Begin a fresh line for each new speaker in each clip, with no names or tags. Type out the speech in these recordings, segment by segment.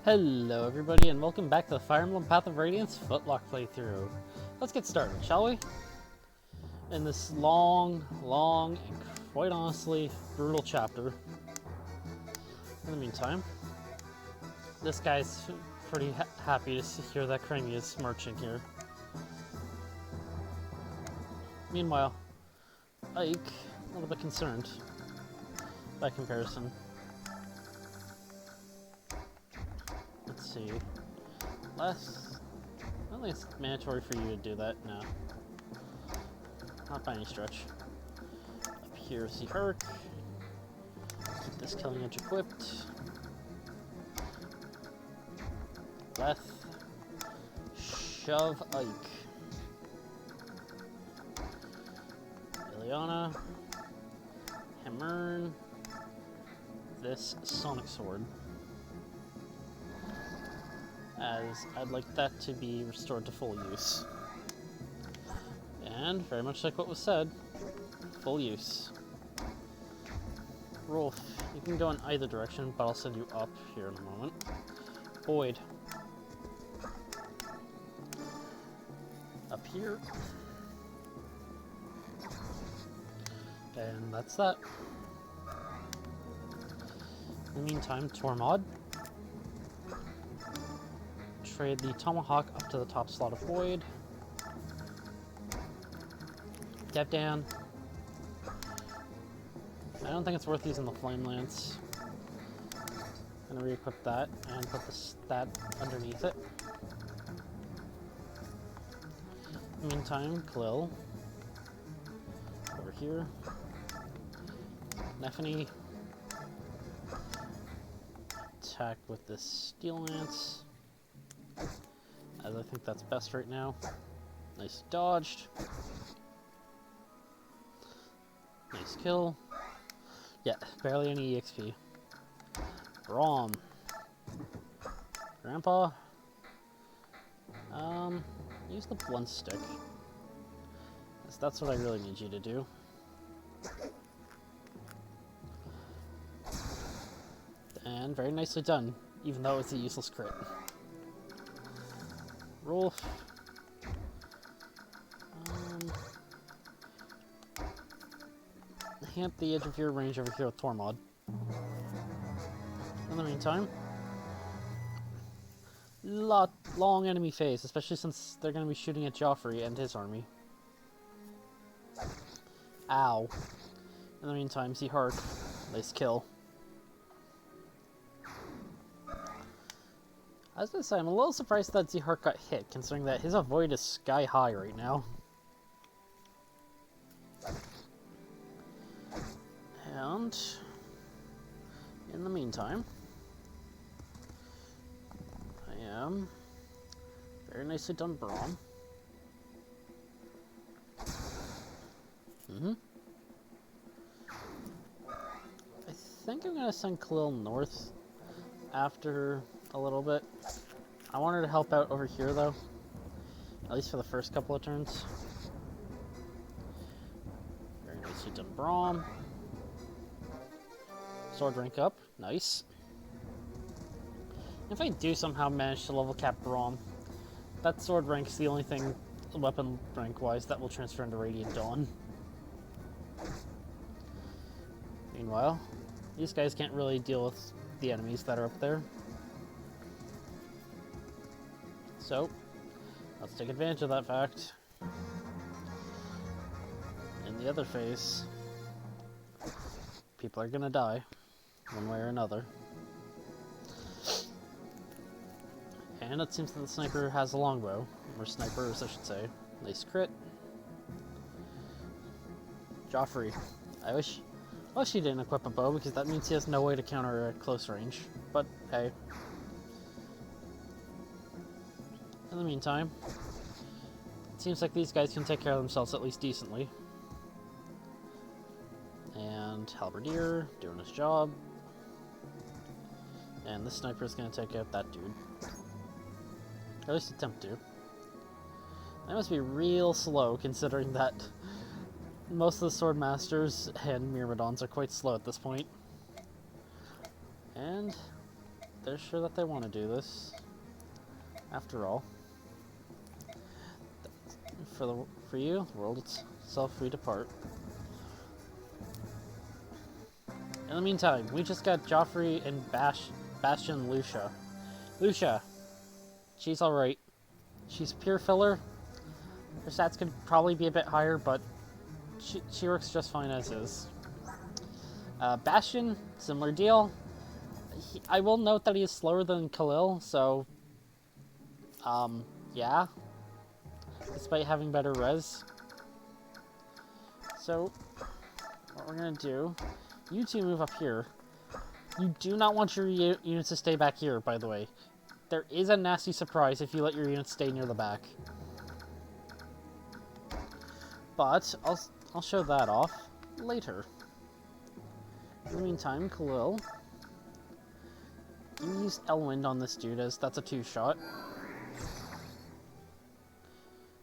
Hello everybody and welcome back to the Fire Emblem Path of Radiance Footlock playthrough. Let's get started, shall we? In this long, and quite honestly brutal chapter. In the meantime, this guy's pretty happy to hear that Crimea is marching here. Meanwhile, Ike, a little bit concerned by comparison. Let's see. I don't think it's mandatory for you to do that, no. Not by any stretch. Up here, see Herc. Keep this killing edge equipped. Leth. Shove Ike. Ileana. Hammern. This Sonic Sword. As I'd like that to be restored to full use. And, very much like what was said, full use. Rolf, you can go in either direction, but I'll send you up here in a moment. Boyd. Up here. And that's that. In the meantime, Tormod. Trade the Tomahawk up to the top slot of Void. Batian. I don't think it's worth using the Flame Lance. I'm gonna re-equip that and put that underneath it. In the meantime, Khalil. Over here. Nephany. Attack with this Steel Lance. As I think that's best right now. Nice dodged. Nice kill. Yeah, barely any EXP. Braum. Grandpa. Use the blunt stick. Because that's what I really need you to do. And very nicely done, even though it's a useless crit. Rolf. Hamp the edge of your range over here with Tormod. In the meantime, long enemy phase, especially since they're going to be shooting at Geoffrey and his army. Ow. In the meantime, see Hark. Nice kill. I was gonna say, I'm a little surprised that Zihart got hit, considering that his avoid is sky high right now. And in the meantime, I am very nicely done Braum. I think I'm gonna send Khalil north after a little bit. I want her to help out over here though, at least for the first couple of turns. Very nicely done Braum. Sword rank up, nice. If I do somehow manage to level cap Braum, that sword rank's the only thing weapon rank wise that will transfer into Radiant Dawn. Meanwhile, these guys can't really deal with the enemies that are up there. So, let's take advantage of that fact. In the other phase, people are gonna die, one way or another. And it seems that the sniper has a longbow, or snipers I should say. Nice crit. Geoffrey. I wish he didn't equip a bow, because that means he has no way to counter at close range. But, hey. In the meantime, it seems like these guys can take care of themselves at least decently. And Halberdier, doing his job. And this sniper is going to take out that dude. Or at least attempt to. That must be real slow, considering that most of the Sword Masters and Myrmidons are quite slow at this point. And they're sure that they want to do this. After all, for you, the world itself we depart. In the meantime, we just got Geoffrey and Batian and Lucia. Lucia, she's alright. She's pure filler. Her stats could probably be a bit higher, but she works just fine as is. Batian, similar deal. I will note that he is slower than Khalil, so yeah. Despite having better res. So, what we're gonna do, you two move up here. You do not want your units to stay back here, by the way. There is a nasty surprise if you let your units stay near the back. But, I'll show that off later. In the meantime, Khalil, you use Elwind on this dude, as that's a 2-shot.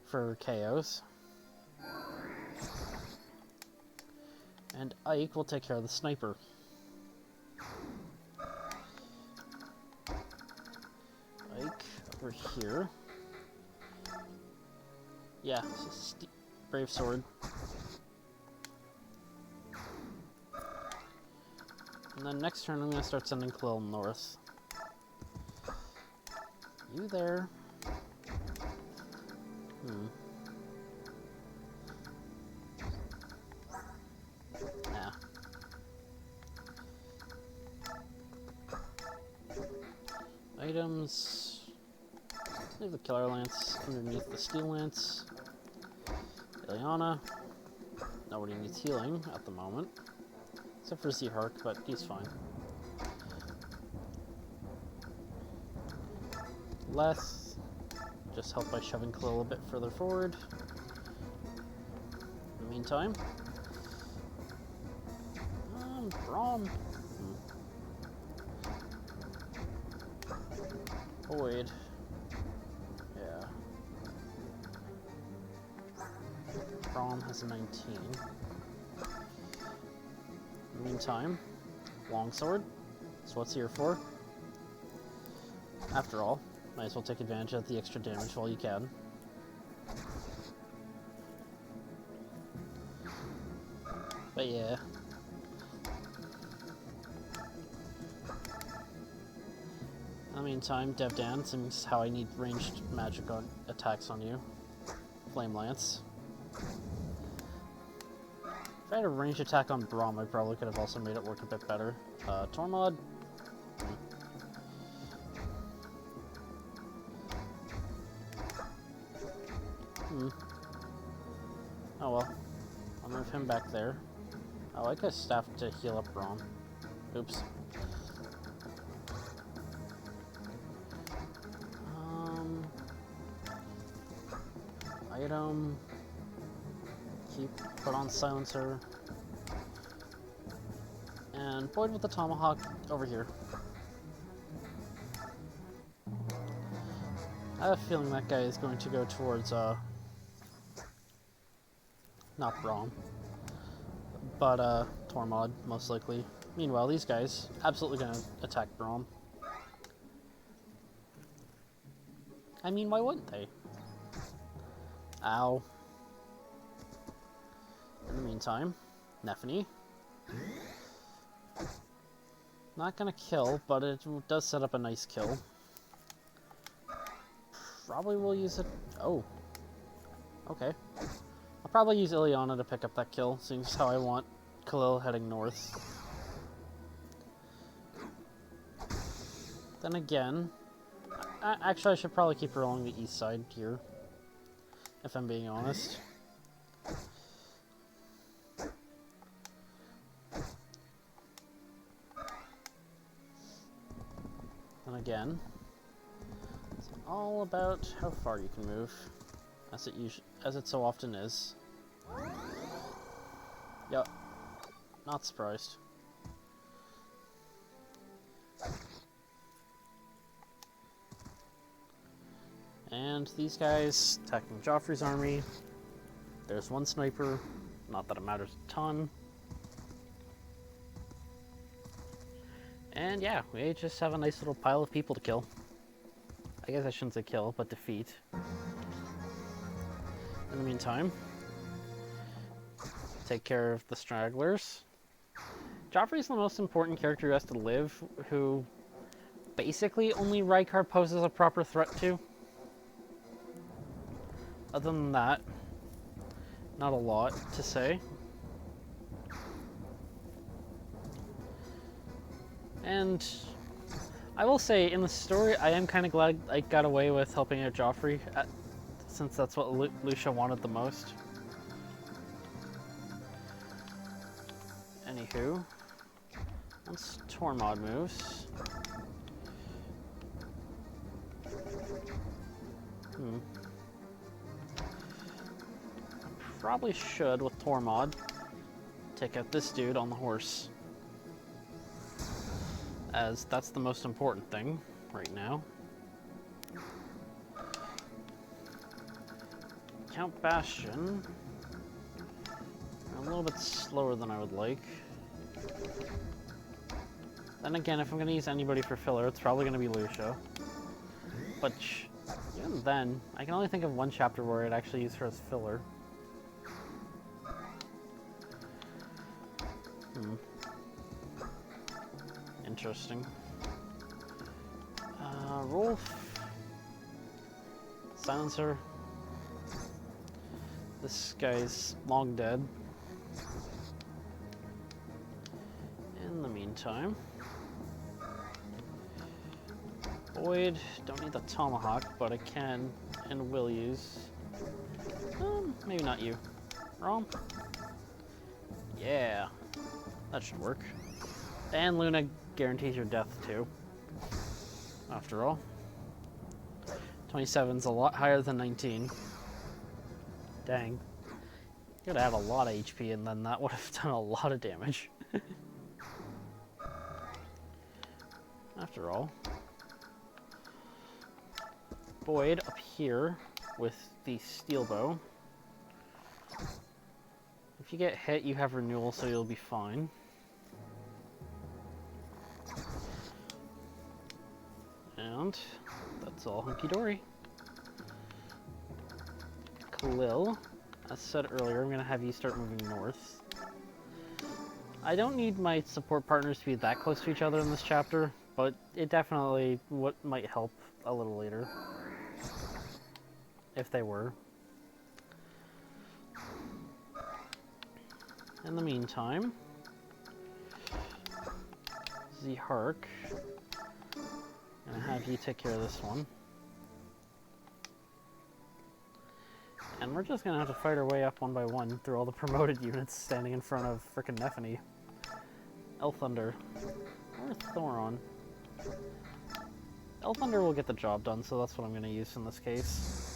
For KOs. And Ike will take care of the sniper. Ike over here. Yeah, Brave Sword. And then next turn I'm going to start sending Khalil north. You there. Nah. Items. Leave the Killer Lance underneath the Steel Lance. Ileana. Nobody needs healing at the moment. Except for Z-Hark, but he's fine. Less. Just help by shoving Khalil a bit further forward. In the meantime, Braum. Void. Yeah. Braum has a 19. In the meantime, Longsword. So what's here for? After all, might as well take advantage of the extra damage while you can. But yeah. In the meantime, Devdan seems how I need ranged magic attacks on you. Flame Lance. If I had a ranged attack on Braum, I probably could have also made it work a bit better. Tormod. Oh well. I'll move him back there. I like a staff to heal up Braum. Oops. Item. Put on Silencer. And Boyd with the Tomahawk over here. I have a feeling that guy is going to go towards, not Braum, but, Tormod, most likely. Meanwhile, these guys, absolutely gonna attack Braum. I mean, why wouldn't they? Ow. In the meantime, Nephany. Not gonna kill, but it does set up a nice kill. Probably will use it. Oh. Okay. I'll probably use Ileana to pick up that kill, seeing as how I want Khalil heading north. Then again, actually I should probably keep her along the east side here, if I'm being honest. And again, it's all about how far you can move, as it so often is. Yep, not surprised. And these guys attacking Geoffrey's army. There's one sniper, not that it matters a ton. And yeah, we just have a nice little pile of people to kill. I guess I shouldn't say kill, but defeat. In the meantime, take care of the stragglers. Geoffrey's the most important character who has to live, who basically only Rikard poses a proper threat to. Other than that, not a lot to say. And I will say, in the story, I am kind of glad I got away with helping out Geoffrey, since that's what Lucia wanted the most. Anywho, once Tormod moves... Probably should, with Tormod, take out this dude on the horse. As that's the most important thing right now. Count Batian. A little bit slower than I would like. Then again, if I'm going to use anybody for filler, it's probably going to be Lucia. But even then, I can only think of one chapter where I'd actually use her as filler. Interesting. Rolf. Silencer. This guy's long dead. In the meantime, Void. Don't need the tomahawk, but I can and will use. Maybe not you. Rom? Yeah. That should work. And Luna guarantees your death too. After all. 27's a lot higher than 19. Dang. Could have a lot of HP and then that would have done a lot of damage. After all. Void up here with the steel bow. If you get hit, you have renewal, so you'll be fine. And that's all hunky-dory. Khalil, as said earlier, I'm going to have you start moving north. I don't need my support partners to be that close to each other in this chapter, but it definitely might help a little later. If they were. In the meantime, Zehark, I'm gonna have you take care of this one. And we're just gonna have to fight our way up one by one through all the promoted units standing in front of frickin' Nephany. Elthunder. Where's Thoron? Elthunder will get the job done, so that's what I'm gonna use in this case.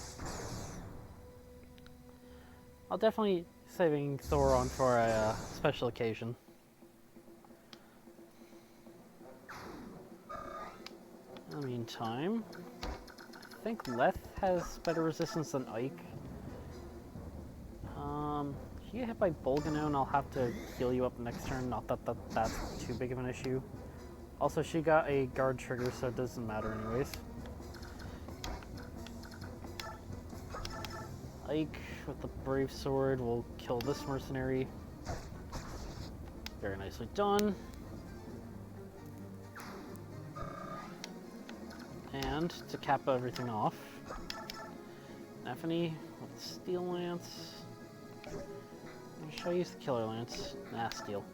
I'll definitely saving Thoron for a special occasion. In the meantime, I think Leth has better resistance than Ike. If you get hit by Bolganone, I'll have to heal you up next turn. Not that that's too big of an issue. Also, she got a guard trigger, so it doesn't matter anyways. Ike with the Brave Sword will kill this mercenary. Very nicely done. And to cap everything off, Nephany with the Steel Lance. Should I use the Killer Lance? Nah, Steel.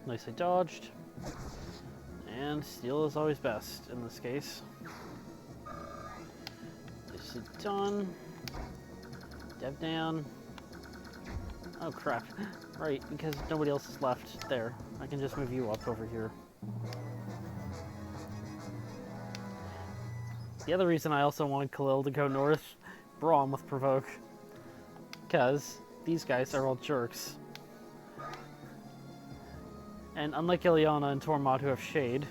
Nicely dodged. And Steel is always best in this case. Nicely done. Dev down. Oh crap. Right, because nobody else is left there. I can just move you up over here. The other reason I also wanted Khalil to go north, Braum with Provoke. Because these guys are all jerks. And unlike Ileana and Tormod who have Shade,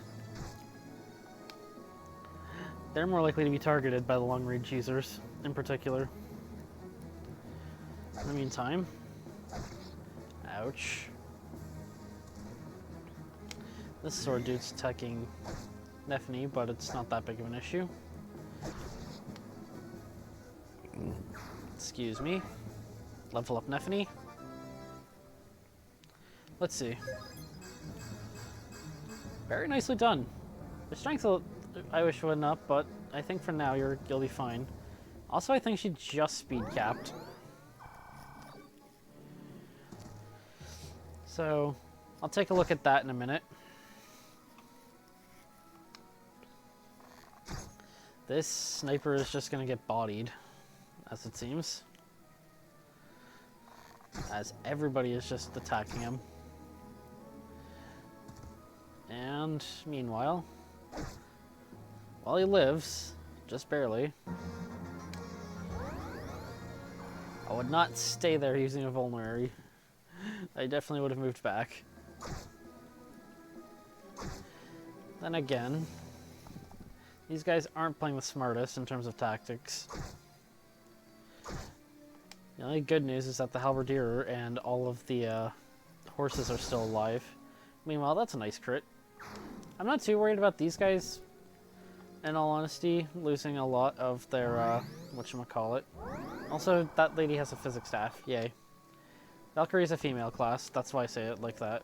they're more likely to be targeted by the long-range users, in particular. In the meantime, ouch. This sword dude's attacking Nefni, but it's not that big of an issue. Excuse me. Level up Nefni. Let's see. Very nicely done. The strength, I wish went up, but I think for now you'll be fine. Also, I think she just speed capped. So, I'll take a look at that in a minute. This sniper is just gonna get bodied, as it seems. As everybody is just attacking him. And meanwhile, while he lives, just barely, I would not stay there using a vulnerary. I definitely would have moved back. Then again, these guys aren't playing the smartest in terms of tactics. The only good news is that the halberdier and all of the horses are still alive. Meanwhile, that's a nice crit. I'm not too worried about these guys, in all honesty, losing a lot of their, whatchamacallit. Also, that lady has a physics staff, yay. Valkyrie is a female class, that's why I say it like that.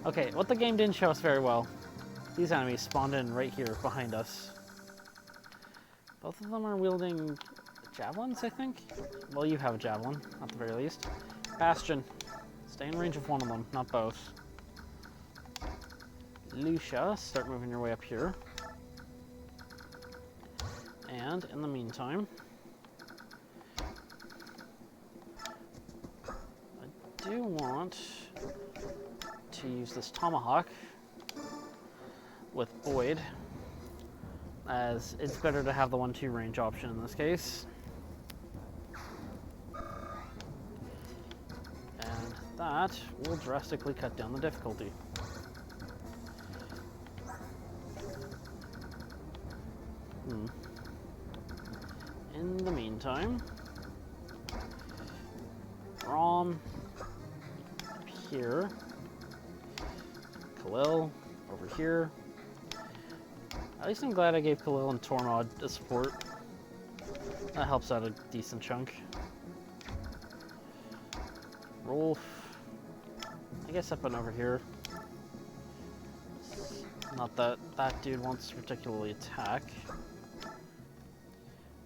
Okay, what the game didn't show us very well. These enemies spawned in right here, behind us. Both of them are wielding javelins, I think? Well, you have a javelin, at the very least. Batian. Stay in range of one of them, not both. Lucia, start moving your way up here. And, in the meantime, I do want to use this tomahawk with Boyd, as it's better to have the 1-2 range option in this case. And that will drastically cut down the difficulty. In the meantime, Rom up here, Khalil over here. At least I'm glad I gave Khalil and Tormod a support. That helps out a decent chunk. Rolf, I guess up and over here. Not that that dude wants to particularly attack.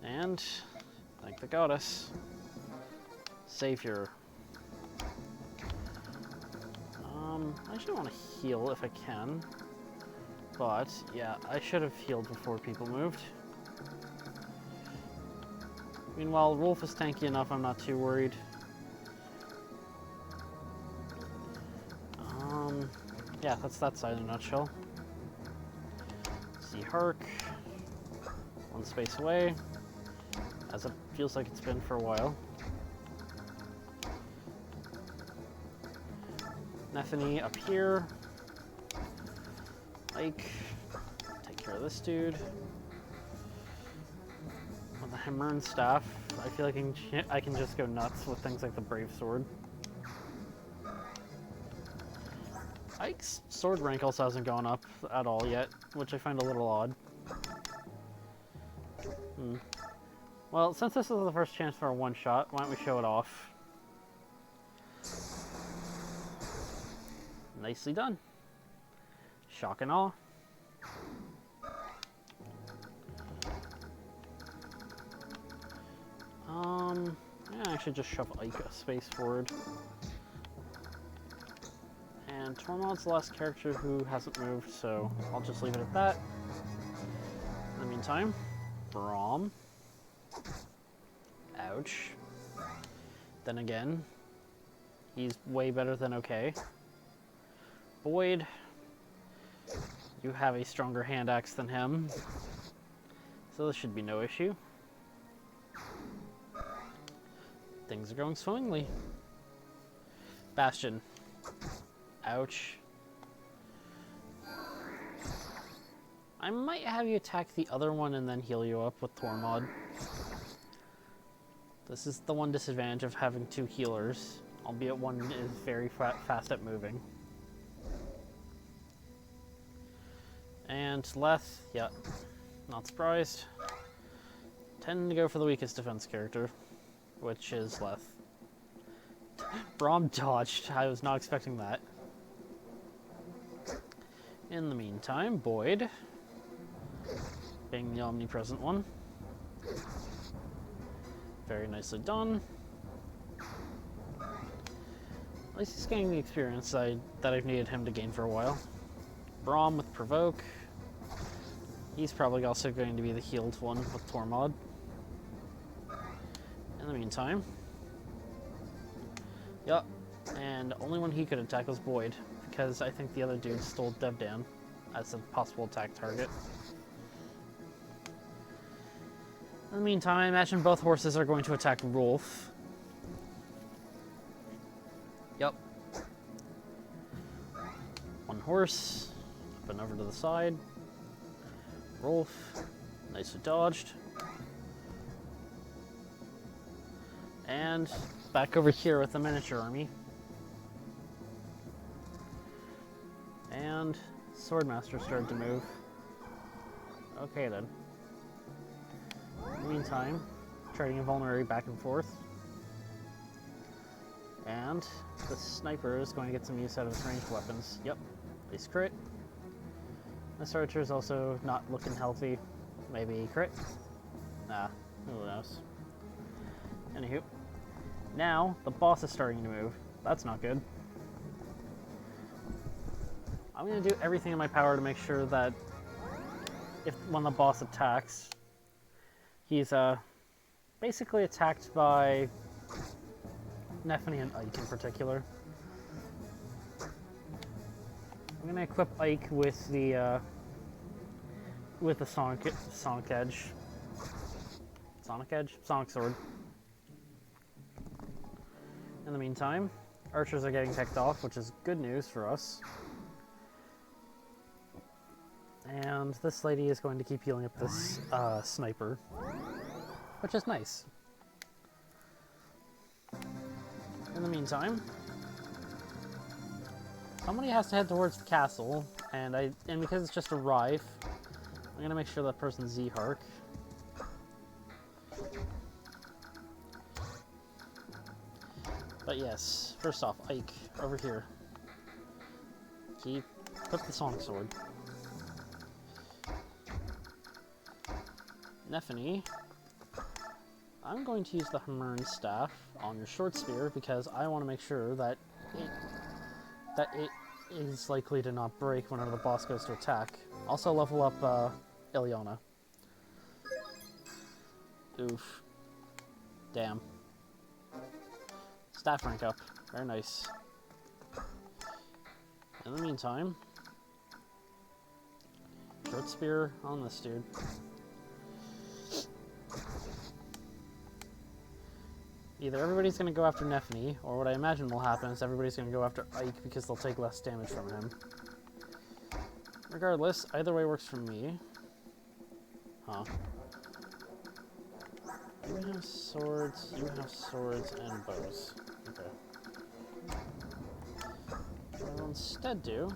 And, thank the goddess, Savior. I actually want to heal if I can. But, yeah, I should have healed before people moved. Meanwhile, Rolf is tanky enough, I'm not too worried. Yeah, that's that side in a nutshell. See Hark. One space away. As it feels like it's been for a while. Nefni up here. Ike, take care of this dude. With the hammer and staff, I feel like I can just go nuts with things like the Brave Sword. Ike's sword rank also hasn't gone up at all yet, which I find a little odd. Well, since this is the first chance for a one-shot, why don't we show it off? Nicely done. Shock and awe. Yeah, I should just shove Ike a space forward. And Tormod's the last character who hasn't moved, so I'll just leave it at that. In the meantime, Braum. Ouch. Then again, he's way better than okay. Boyd, you have a stronger hand axe than him, so this should be no issue. Things are going swimmingly. Batian. Ouch. I might have you attack the other one and then heal you up with Tormod. This is the one disadvantage of having two healers, albeit one is very fast at moving. And Leth, yeah, not surprised. Tend to go for the weakest defense character, which is Leth. Braum dodged. I was not expecting that. In the meantime, Boyd, being the omnipresent one. Very nicely done. At least he's getting the experience that I've needed him to gain for a while. Braum with Provoke. He's probably also going to be the healed one with Tormod. In the meantime. Yup. And only one he could attack was Boyd, because I think the other dude stole Devdan as a possible attack target. In the meantime, I imagine both horses are going to attack Rolf. Yup. One horse, up and over to the side. Rolf, nicely dodged. And back over here with the miniature army. And Swordmaster started to move. Okay then. In the meantime, trading invulnerary back and forth. And the sniper is going to get some use out of his ranged weapons. Yep, nice crit. This archer is also not looking healthy. Maybe crit? Nah, who knows. Anywho. Now, the boss is starting to move. That's not good. I'm going to do everything in my power to make sure that when the boss attacks, he's basically attacked by Nephany and Ike in particular. I'm going to equip Ike with the Sonic Edge. Sonic Edge? Sonic Sword. In the meantime, archers are getting picked off, which is good news for us. And this lady is going to keep healing up this sniper, which is nice. In the meantime, somebody has to head towards the castle, and because it's just arrived, I'm gonna make sure that person's Z-Hark. But yes, first off, Ike, over here. Put the Sonic Sword. Nephany, I'm going to use the Hammer's Staff on your short spear because I want to make sure that it is likely to not break whenever the boss goes to attack. Also level up Ilyana. Oof. Damn. Staff rank up. Very nice. In the meantime, short spear on this dude. Either everybody's going to go after Nephany, or what I imagine will happen is everybody's going to go after Ike because they'll take less damage from him. Regardless, either way works for me. Huh. You have swords and bows. Okay. What I'll instead do,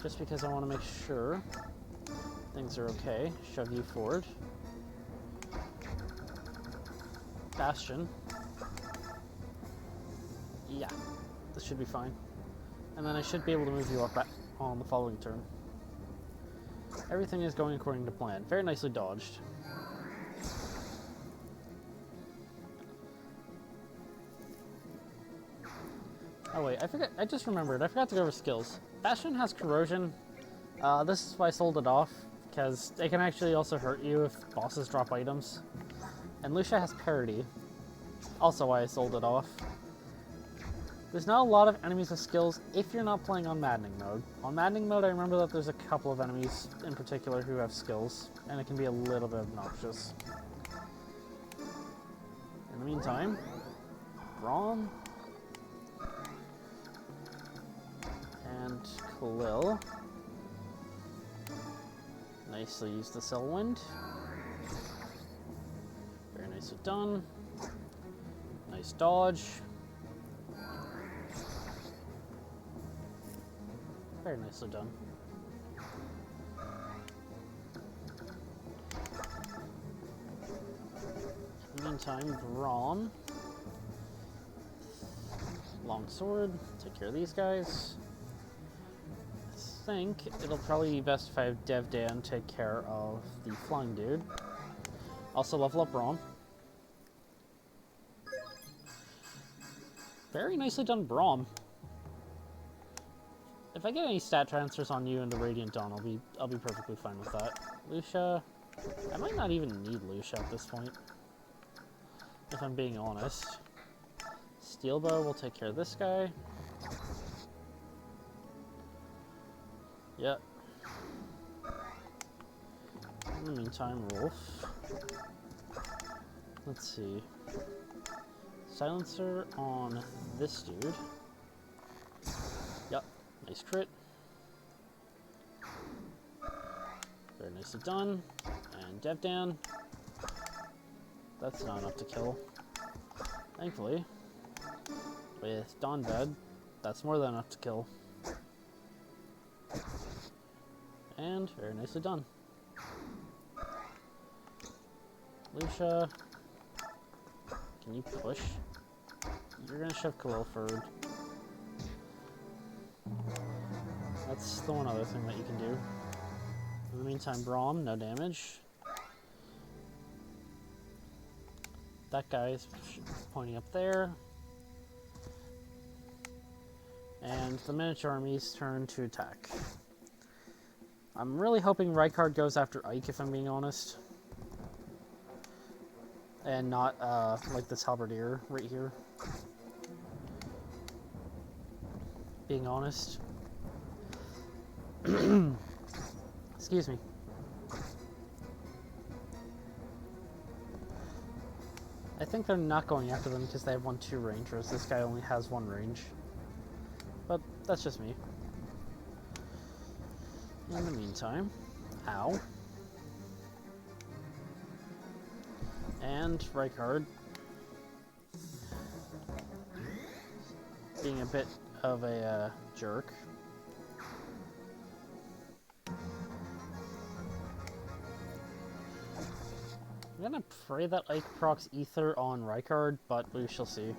just because I want to make sure things are okay, shove you forward. Batian. Yeah, this should be fine. And then I should be able to move you up on the following turn. Everything is going according to plan. Very nicely dodged. Oh wait, I just remembered. I forgot to go over skills. Batian has corrosion. This is why I sold it off, because it can actually also hurt you if bosses drop items. And Lucia has parity, also why I sold it off. There's not a lot of enemies with skills if you're not playing on Maddening mode. On Maddening mode, I remember that there's a couple of enemies in particular who have skills, and it can be a little bit obnoxious. In the meantime, Braum and Khalil nicely use the Selwind. Very nicely done. Nice dodge. Very nicely done. meantime, Braum. Long sword, take care of these guys. I think it'll probably be best if I have Dan take care of the flying dude. Also level up Braum. Very nicely done, Braum. If I get any stat transfers on you into Radiant Dawn, I'll be perfectly fine with that. Lucia, I might not even need Lucia at this point, if I'm being honest. Steel Bow will take care of this guy. Yep. In the meantime, Wolf. Let's see. Silencer on this dude. Yep, nice crit. Very nicely done. And Devdan. That's not enough to kill. Thankfully, with Dawnbed, that's more than enough to kill. And very nicely done. Lucia, can you push? You're gonna shove Khalil forward. That's the one other thing that you can do. In the meantime, Braum, no damage. That guy is pointing up there. And the miniature army's turn to attack. I'm really hoping Rikard goes after Ike, if I'm being honest. And not, like this halberdier right here. Being honest. Excuse me. I think they're not going after them because they have 1-2 range, whereas this guy only has 1 range. But that's just me. In the meantime, ow. And Rikard, being a bit of a jerk. I'm gonna pray that Ike procs Ether on Rikard, but we shall see.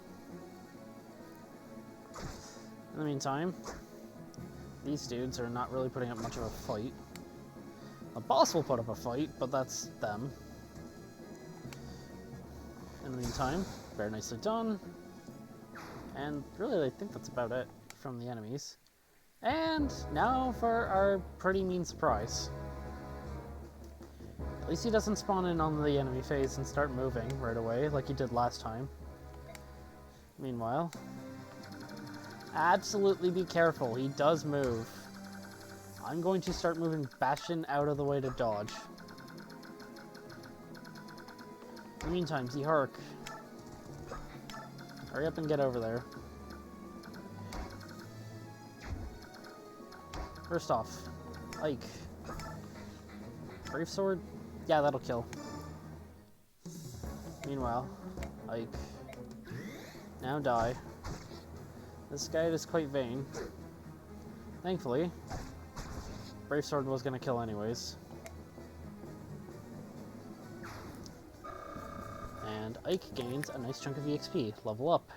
In the meantime, these dudes are not really putting up much of a fight. The boss will put up a fight, but that's them. In the meantime, very nicely done. And really, I think that's about it from the enemies. And now for our pretty mean surprise. At least he doesn't spawn in on the enemy phase and start moving right away like he did last time. Meanwhile, absolutely be careful, he does move. I'm going to start moving Batian out of the way to dodge. In the meantime, Zhark, hurry up and get over there. First off, Ike. Brave Sword? Yeah, that'll kill. Meanwhile, Ike. Now die. This guy is quite vain. Thankfully, Brave Sword was gonna kill anyways. And Ike gains a nice chunk of EXP. Level up.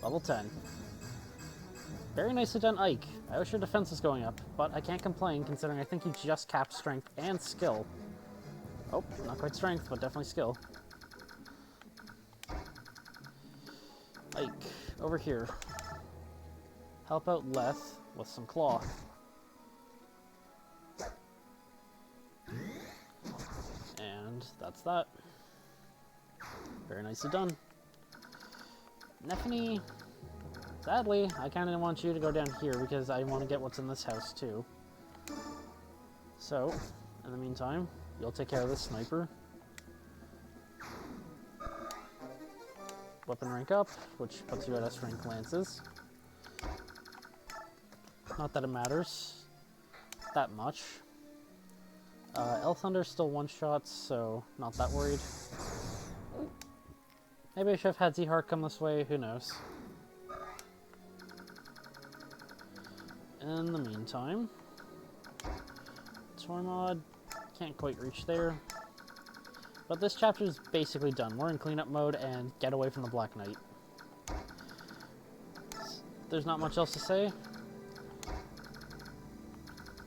Level 10. Very nicely done, Ike. I wish your defense was going up, but I can't complain considering I think you just capped strength and skill. Oh, not quite strength, but definitely skill. Ike, over here. Help out Leth with some cloth. And that's that. Very nicely done. Nephany, sadly, I kind of want you to go down here because I want to get what's in this house too. So, in the meantime, you'll take care of this sniper. Weapon rank up, which puts you at S rank lances. Not that it matters that much. El Thunder's still one-shots, so not that worried. Maybe I should have had Zhark come this way, who knows. In the meantime, Tormod can't quite reach there. But this chapter is basically done. We're in cleanup mode and get away from the Black Knight. There's not much else to say.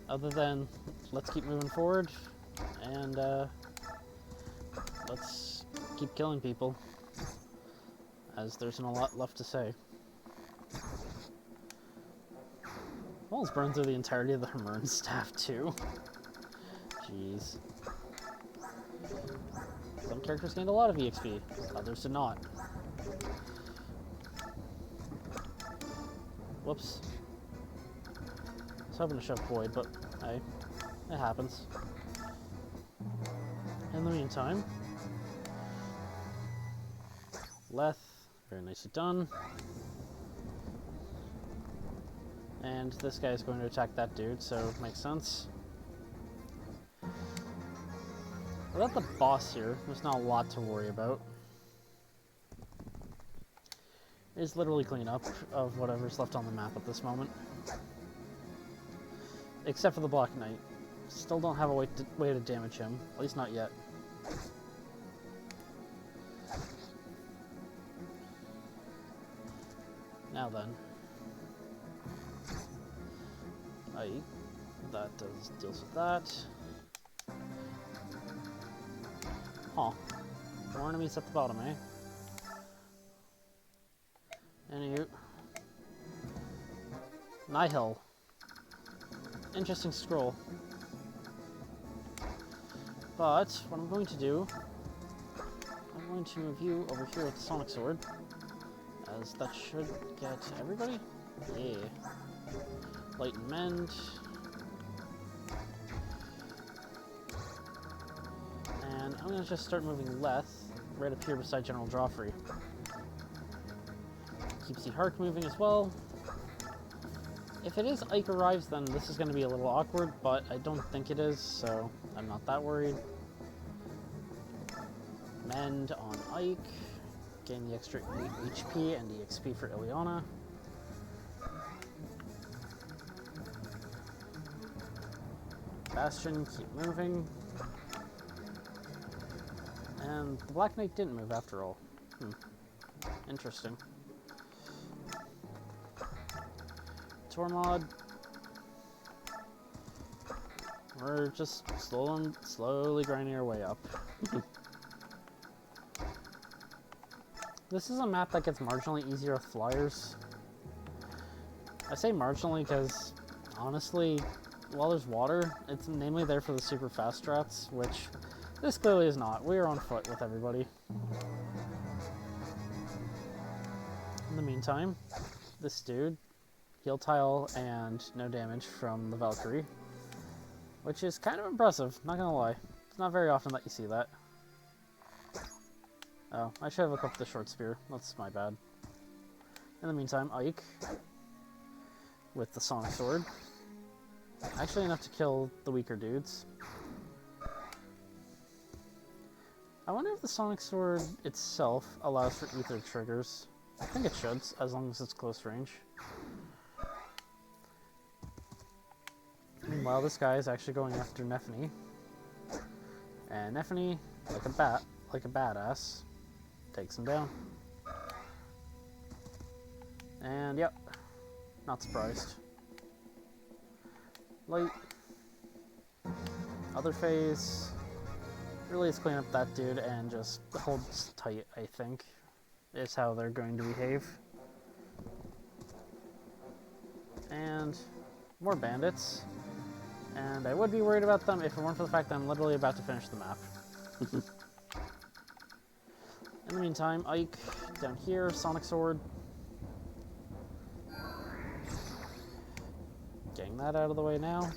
Other than, let's keep moving forward. And, let's keep killing people. As there isn't a lot left to say. Almost burned through the entirety of the Hermern staff, too. Jeez. Some characters gained a lot of EXP, others did not. Whoops. I was hoping to shove Void, but hey, it happens. In the meantime, Leth, very nicely done. And this guy is going to attack that dude, so it makes sense. Without the boss here, there's not a lot to worry about. It's literally cleanup of whatever's left on the map at this moment. Except for the Black Knight. Still don't have a way to damage him, at least not yet. Now then. That deals with that. Huh. More enemies at the bottom, eh? Anywho. Nihil. Interesting scroll. But, what I'm going to do, I'm going to move you over here with the Sonic Sword, as that should get everybody. Yeah. Light and Mend. And I'm going to just start moving Leth right up here beside General Geoffrey. Keeps the Hark moving as well. If it is Ike arrives, then this is going to be a little awkward, but I don't think it is, so I'm not that worried. Mend on Ike. Gain the extra HP and EXP for Ileana. Batian, keep moving. And the Black Knight didn't move after all. Interesting. Tormod. We're just slowly grinding our way up. This is a map that gets marginally easier with flyers. I say marginally because, honestly, while there's water, it's namely there for the super fast strats, which this clearly is not. We are on foot with everybody. In the meantime, this dude, heal tile and no damage from the Valkyrie, which is kind of impressive, not gonna lie. It's not very often that you see that. Oh, I should have equipped the short spear. That's my bad. In the meantime, Ike with the Sonic Sword. Actually enough to kill the weaker dudes. I wonder if the Sonic Sword itself allows for ether triggers. I think it should, as long as it's close range. Meanwhile, this guy is actually going after Nephany. And Nephany, like a badass, takes him down. And yep, not surprised. Light. Other phase. Really is clean up that dude and just holds tight, I think, is how they're going to behave. And more bandits. And I would be worried about them if it weren't for the fact that I'm literally about to finish the map. In the meantime, Ike down here, Sonic Sword. Getting that out of the way now.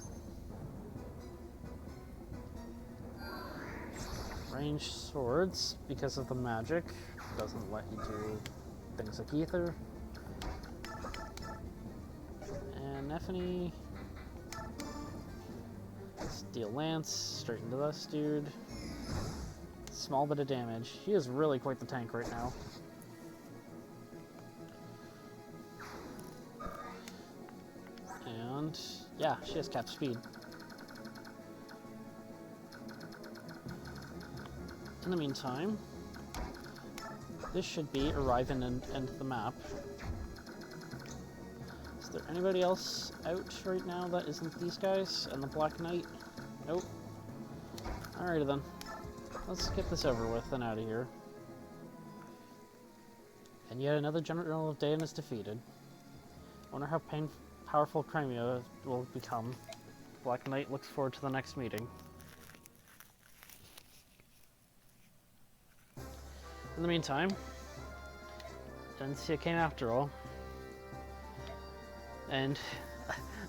Ranged swords, because of the magic, doesn't let you do things like ether. And Nephany. Steel Lance, straight into this dude. Small bit of damage. He is really quite the tank right now. And yeah, she has cap speed. In the meantime, this should be arriving into the map. Is there anybody else out right now that isn't these guys and the Black Knight? Nope. Alrighty then. Let's get this over with and out of here. And yet another general of Dayan is defeated. Wonder how powerful Crimea will become. Black Knight looks forward to the next meeting. In the meantime, Lucia came after all. And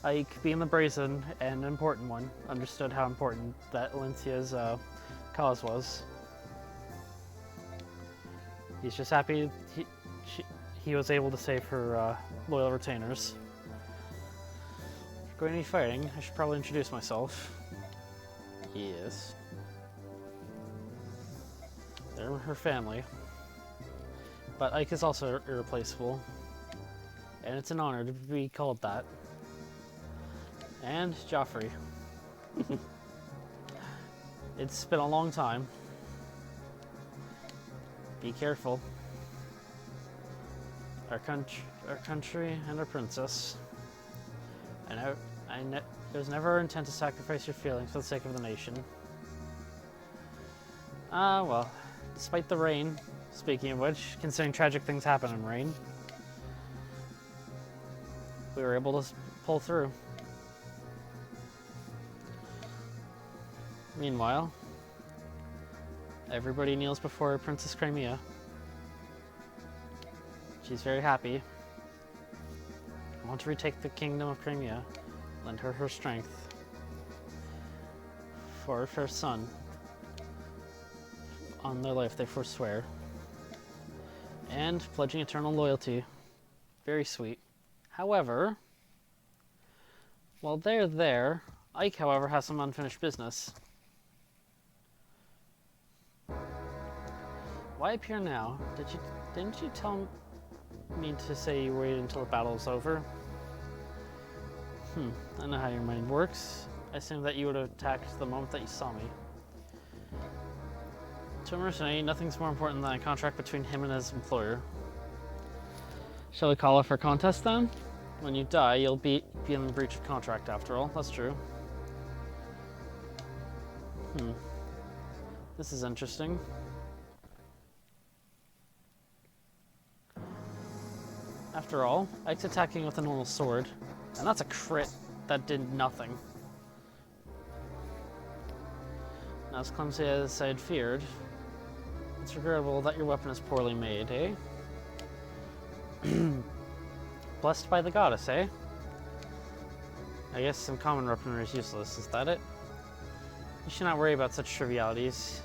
Ike, being the brazen and important one, understood how important that Lucia's cause was. He's just happy he was able to save her loyal retainers. If we're going to be fighting, I should probably introduce myself. Yes. They're her family. But Ike is also irreplaceable. And it's an honor to be called that. And Geoffrey. It's been a long time. Be careful. Our country and our princess. It was never our intent to sacrifice your feelings for the sake of the nation. Well, despite the rain, speaking of which, considering tragic things happen in rain, we were able to pull through. Meanwhile, everybody kneels before Princess Crimea. She's very happy. I want to retake the kingdom of Crimea, lend her her strength. For her fair son, on their life they forswear. And pledging eternal loyalty. Very sweet. However, while they're there, Ike, however, has some unfinished business. Why appear now? Didn't you tell me to say you waited until the battle's over? I know how your mind works. I assumed that you would have attacked the moment that you saw me. To a mercenary, nothing's more important than a contract between him and his employer. Shall we call it for contest then? When you die, you'll be in the breach of contract after all. That's true. This is interesting. After all, Ike's attacking with a normal sword, and that's a crit that did nothing. Not as clumsy as I had feared. It's regrettable that your weapon is poorly made, eh? Blessed by the goddess, eh? I guess some common weaponry is useless, is that it? You should not worry about such trivialities.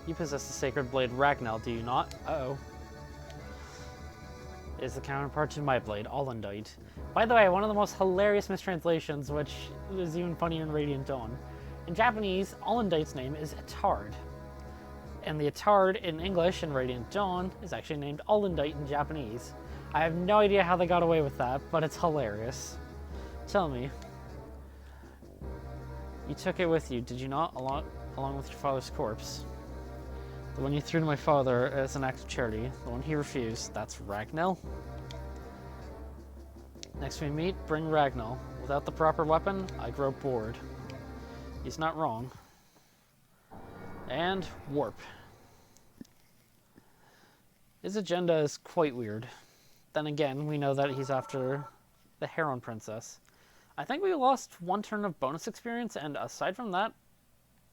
You possess the sacred blade Ragnell, do you not? Uh-oh. It is the counterpart to my blade, Allendite. By the way, one of the most hilarious mistranslations, which is even funnier in Radiant Dawn. In Japanese, Allendite's name is Etard. And the Etard in English in Radiant Dawn is actually named Allendite in Japanese. I have no idea how they got away with that, but it's hilarious. Tell me. You took it with you, did you not, along with your father's corpse? The one you threw to my father as an act of charity, the one he refused, that's Ragnell? Next we meet, bring Ragnell. Without the proper weapon, I grow bored. He's not wrong. And warp. His agenda is quite weird. Then again, we know that he's after the Heron Princess. I think we lost one turn of bonus experience, and aside from that,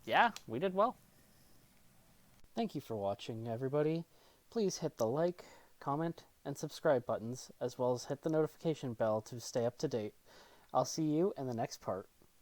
yeah, we did well. Thank you for watching, everybody. Please hit the like, comment, and subscribe buttons, as well as hit the notification bell to stay up to date. I'll see you in the next part.